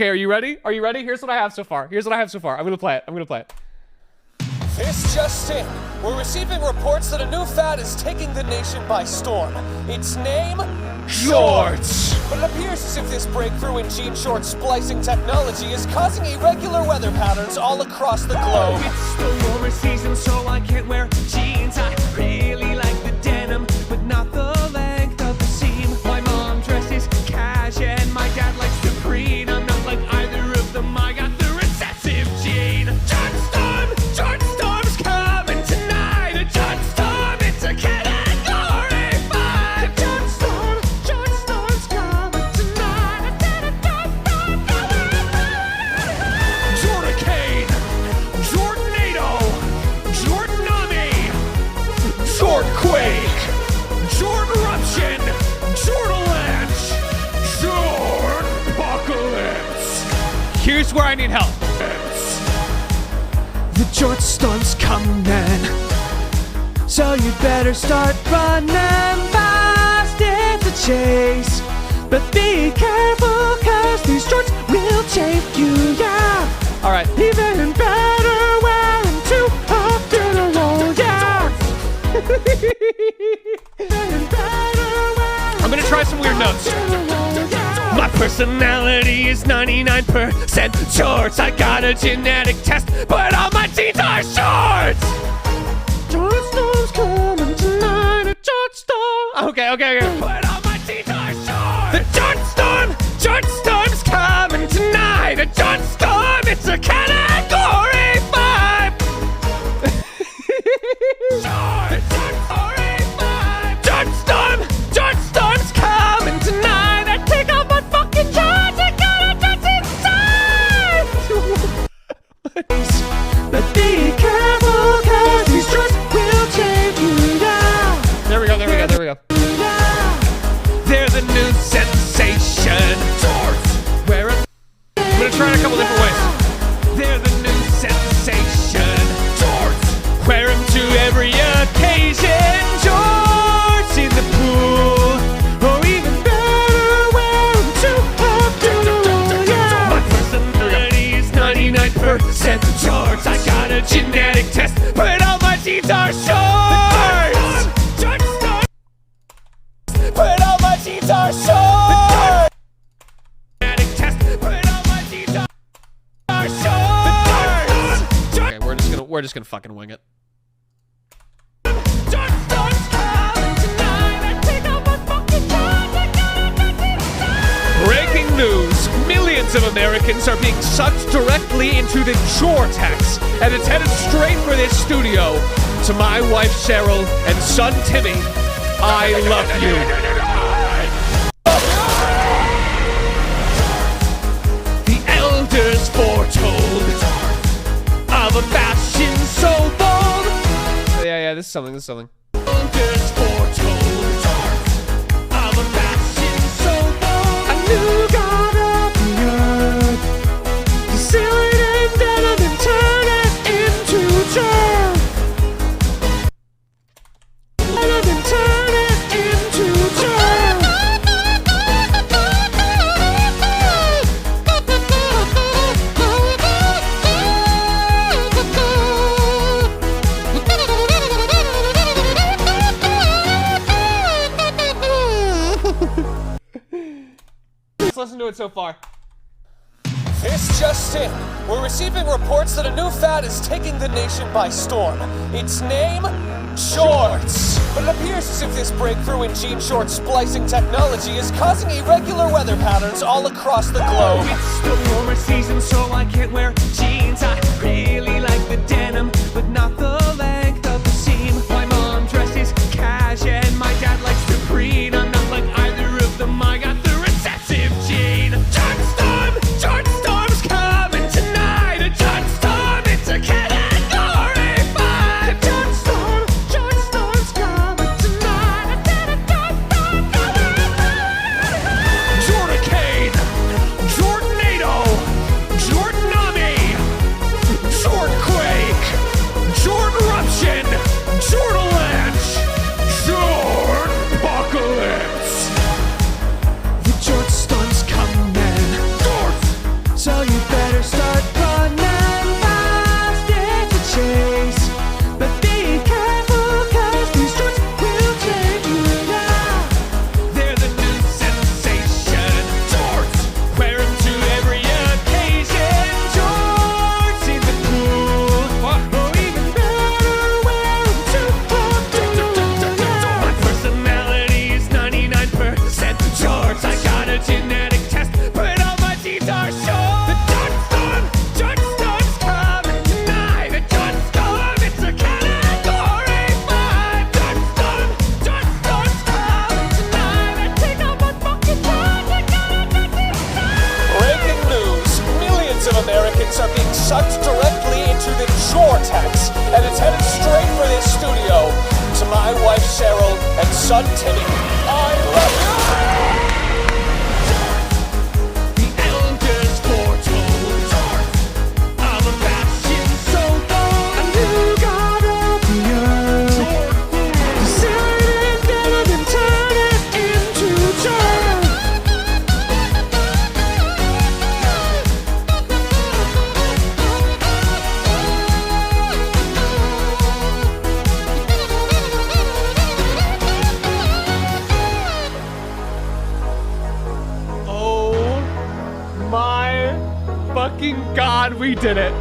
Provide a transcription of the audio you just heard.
Okay, are you ready? Are you ready? Here's what I have so far. Here's what I have so far. I'm gonna play it. I'm gonna play it. This just in. We're receiving reports that a new fad is taking the nation by storm. Its name? Jort! But it appears as if this breakthrough in gene short splicing technology is causing irregular weather patterns all across the globe. It's the warmer season, so I can't wear jeans. I really like the denim, but not the length of the seam. My mom dresses cash and my dad likes to preen. I'm not like either of them, I got the recessive gene. Jort Storm's coming tonight. A Jort Storm, it's a category 5. Jort Storm's coming tonight. Jorticane, Jortnado, Jortnami, Jortquake, Jortruption, Jortalanche, Jortpocalypse. Here's where I need help. The Jort Storm's coming, so you better start running fast. It's a chase, but be careful, cause these Jorts will chafe you, yeah. All right. Even better wearing 2 up in a row, yeah. Even better wearing I'm gonna try some weird notes. My personality is 99% Jorts. I got a genetic test, but all my jeans are shorts. Jort Storm's coming tonight. A Jort Storm. Okay. But all my jeans are shorts. The Jort Storm's coming tonight. A Jort Storm, it's a category 5. Jort Storm's coming tonight. I take off my fucking shorts. I got a Jort inside. But be careful, cause these Jorts will change you down. There we go. They're the new sensation. Jorts. Wear 'em. I'm gonna try it a couple different ways. They're the new sensation. Jorts. Wear 'em to every occasion. Jorts in the pool. Or even better, wear 'em to up to the road, yeah. My personality is 99% Jorts. I got a genetic test, but all my jeans are shorts. But all my jeans are shorts. Genetic test, but all my jeans are shorts. Okay, we're just gonna fucking wing it. Jort Storm's coming tonight. I take off my fucking shorts. I got a Breaking news! Millions of Americans are being sucked directly into the Jortex, and it's headed straight for this studio. To my wife Cheryl and son Timmy, I love you. The elders foretold of a fashion so bold. Yeah, this is something. Elders foretold of a fashion so bold. A new god of the earth, to seal it in denim and turn it into jam. Denim and turn it into jam. Let's listen to it so far. This just in. We're receiving reports that a new fad is taking the nation by storm. Its name? Jorts. But it appears as if this breakthrough in gene short splicing technology is causing irregular weather patterns all across the globe. It's the warmer season, so I can't wear jeans. I really like the denim, but not the length of the seam. My mom dresses cash and my dad likes to preen. I'm not like either of them, I got the recessive gene. Jort Storm's coming tonight. A Jort Storm, it's a category 5. Jort Storm's coming tonight. Jorticane, Jortnado, Jortnami, So you better start running fast, it's a chase. But be careful, cause these shorts will take you down. They're the new sensation, Jorts. Wear them to every occasion. Jorts in the pool, or even better, wear them to my personality is 99% Jorts. I got a genetic test, but all my teeth are short. The Jort Storm's coming tonight. The Jort Storm, it's a category 5. Jort Storm's coming tonight. I take out my fucking time. I gotta get this time. Breaking news! Millions of Americans are being sucked directly into the Jortex, and it's headed straight for this studio. To my wife Cheryl and son Timmy, I love you! The elders foretold of a passion so bold, and you gotta be yours. Decide it, get it, and turn it into joy. Oh my fucking God, we did it.